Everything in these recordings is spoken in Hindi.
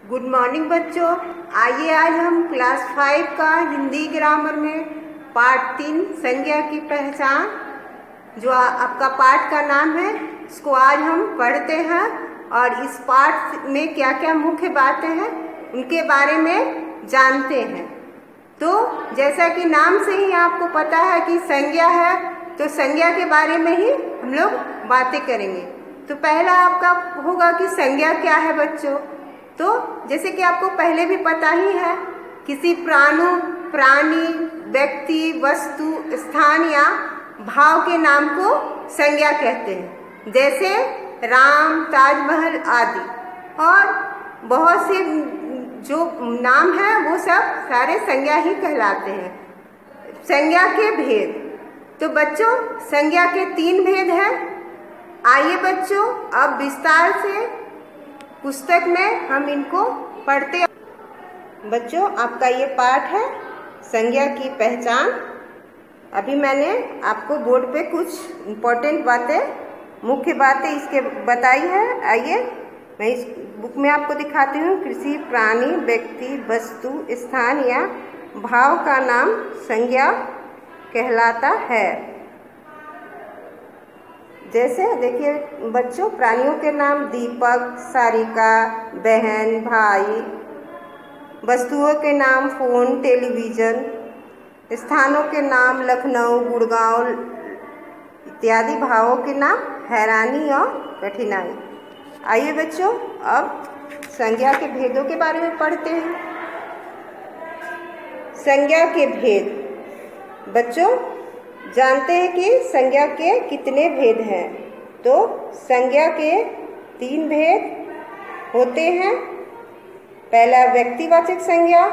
गुड मॉर्निंग बच्चों। आइए आज हम क्लास 5 का हिंदी ग्रामर में पार्ट 3 संज्ञा की पहचान, जो आपका पाठ का नाम है, इसको आज हम पढ़ते हैं और इस पाठ में क्या क्या मुख्य बातें हैं उनके बारे में जानते हैं। तो जैसा कि नाम से ही आपको पता है कि संज्ञा है, तो संज्ञा के बारे में ही हम लोग बातें करेंगे। तो पहला आपका होगा कि संज्ञा क्या है बच्चों। तो जैसे कि आपको पहले भी पता ही है, किसी प्राणी, व्यक्ति, वस्तु, स्थान या भाव के नाम को संज्ञा कहते हैं, जैसे राम, ताजमहल आदि। और बहुत से जो नाम है वो सब सारे संज्ञा ही कहलाते हैं। संज्ञा के भेद, तो बच्चों संज्ञा के 3 भेद हैं। आइए बच्चों अब विस्तार से पुस्तक में हम इनको पढ़ते हैं। बच्चों आपका ये पाठ है संज्ञा की पहचान। अभी मैंने आपको बोर्ड पे कुछ इम्पोर्टेंट बातें, मुख्य बातें इसके बताई है। आइए मैं इस बुक में आपको दिखाती हूँ। किसी प्राणी, व्यक्ति, वस्तु, स्थान या भाव का नाम संज्ञा कहलाता है। जैसे देखिए बच्चों, प्राणियों के नाम दीपक, सारिका, बहन, भाई। वस्तुओं के नाम फोन, टेलीविज़न। स्थानों के नाम लखनऊ, गुड़गांव इत्यादि। भावों के नाम हैरानी और कठिनाई। आइए बच्चों अब संज्ञा के भेदों के बारे में पढ़ते हैं। संज्ञा के भेद, बच्चों जानते हैं कि संज्ञा के कितने भेद हैं। तो संज्ञा के 3 भेद होते हैं। पहला व्यक्तिवाचक संज्ञा,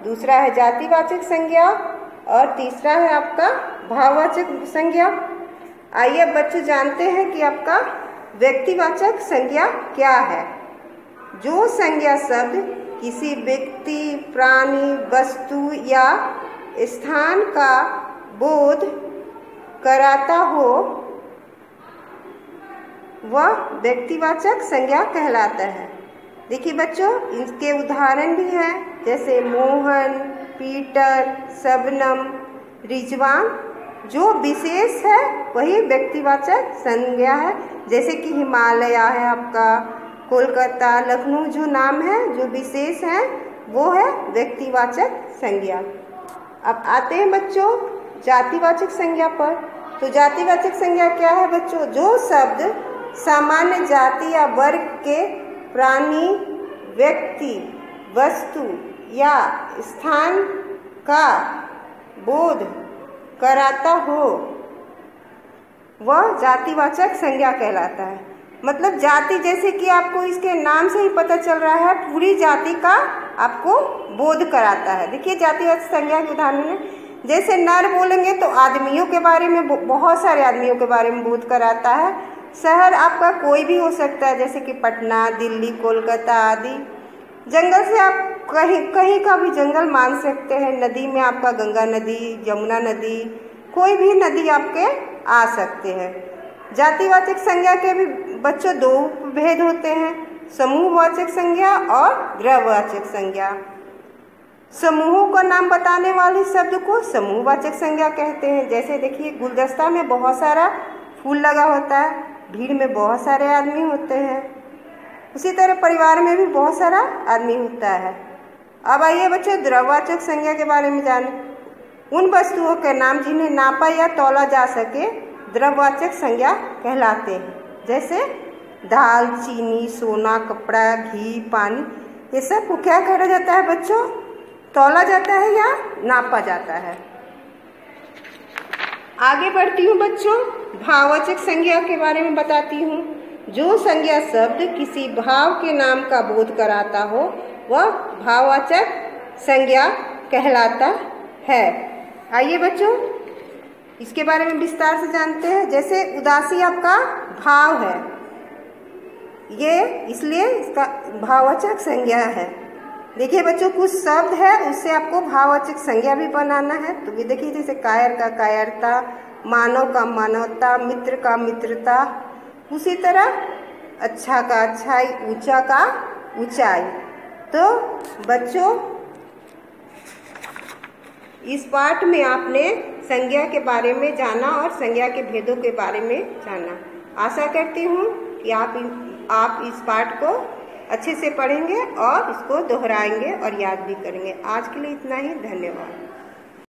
दूसरा है जातिवाचक संज्ञा और तीसरा है आपका भाववाचक संज्ञा। आइए बच्चों जानते हैं कि आपका व्यक्तिवाचक संज्ञा क्या है। जो संज्ञा शब्द किसी व्यक्ति, प्राणी, वस्तु या स्थान का बोध कराता हो वह व्यक्तिवाचक संज्ञा कहलाता है। देखिए बच्चों इसके उदाहरण भी हैं, जैसे मोहन, पीटर, शबनम, रिजवान। जो विशेष है वही व्यक्तिवाचक संज्ञा है। जैसे कि हिमालय है आपका, कोलकाता, लखनऊ, जो नाम है जो विशेष है वो है व्यक्तिवाचक संज्ञा। अब आते हैं बच्चों जातिवाचक संज्ञा पर। तो जातिवाचक संज्ञा क्या है बच्चों। जो शब्द सामान्य जाति या वर्ग के प्राणी, व्यक्ति, वस्तु या स्थान का बोध कराता हो वह जातिवाचक संज्ञा कहलाता है। मतलब जाति, जैसे कि आपको इसके नाम से ही पता चल रहा है, पूरी जाति का आपको बोध कराता है। देखिए जातिवाचक संज्ञा के उदाहरण में जैसे नर बोलेंगे तो आदमियों के बारे में, बहुत सारे आदमियों के बारे में बोध कराता है। शहर आपका कोई भी हो सकता है, जैसे कि पटना, दिल्ली, कोलकाता आदि। जंगल से आप कहीं का भी जंगल मान सकते हैं। नदी में आपका गंगा नदी, यमुना नदी, कोई भी नदी आपके आ सकते हैं। जातिवाचक संज्ञा के भी बच्चों 2 भेद होते हैं, समूहवाचक संज्ञा और द्रव्यवाचक संज्ञा। समूहों का नाम बताने वाले शब्द को समूहवाचक संज्ञा कहते हैं। जैसे देखिए गुलदस्ता में बहुत सारा फूल लगा होता है, भीड़ में बहुत सारे आदमी होते हैं। उसी तरह परिवार में भी बहुत सारा आदमी होता है। अब आइए बच्चों द्रव्यवाचक संज्ञा के बारे में जानें। उन वस्तुओं के नाम जिन्हें नापा या तौला जा सके द्रव्यवाचक संज्ञा कहलाते हैं। जैसे दाल, चीनी, सोना, कपड़ा, घी, पानी, ये सब को क्या कहा जाता है बच्चों, तौला जाता है या नापा जाता है। आगे बढ़ती हूँ बच्चों, भाववाचक संज्ञा के बारे में बताती हूँ। जो संज्ञा शब्द किसी भाव के नाम का बोध कराता हो वह भाववाचक संज्ञा कहलाता है। आइए बच्चों इसके बारे में विस्तार से जानते हैं। जैसे उदासी आपका भाव है, ये इसलिए इसका भाववाचक संज्ञा है। देखिए बच्चों कुछ शब्द है उससे आपको भाववाचक संज्ञा भी बनाना है। तो ये देखिए जैसे कायर का कायरता, मानव का मानवता, मित्र का मित्रता। उसी तरह अच्छा का अच्छाई, ऊंचा का ऊंचाई। तो बच्चों, इस पाठ में आपने संज्ञा के बारे में जाना और संज्ञा के भेदों के बारे में जाना। आशा करती हूँ कि आप इस पाठ को अच्छे से पढ़ेंगे और इसको दोहराएंगे और याद भी करेंगे। आज के लिए इतना ही। धन्यवाद।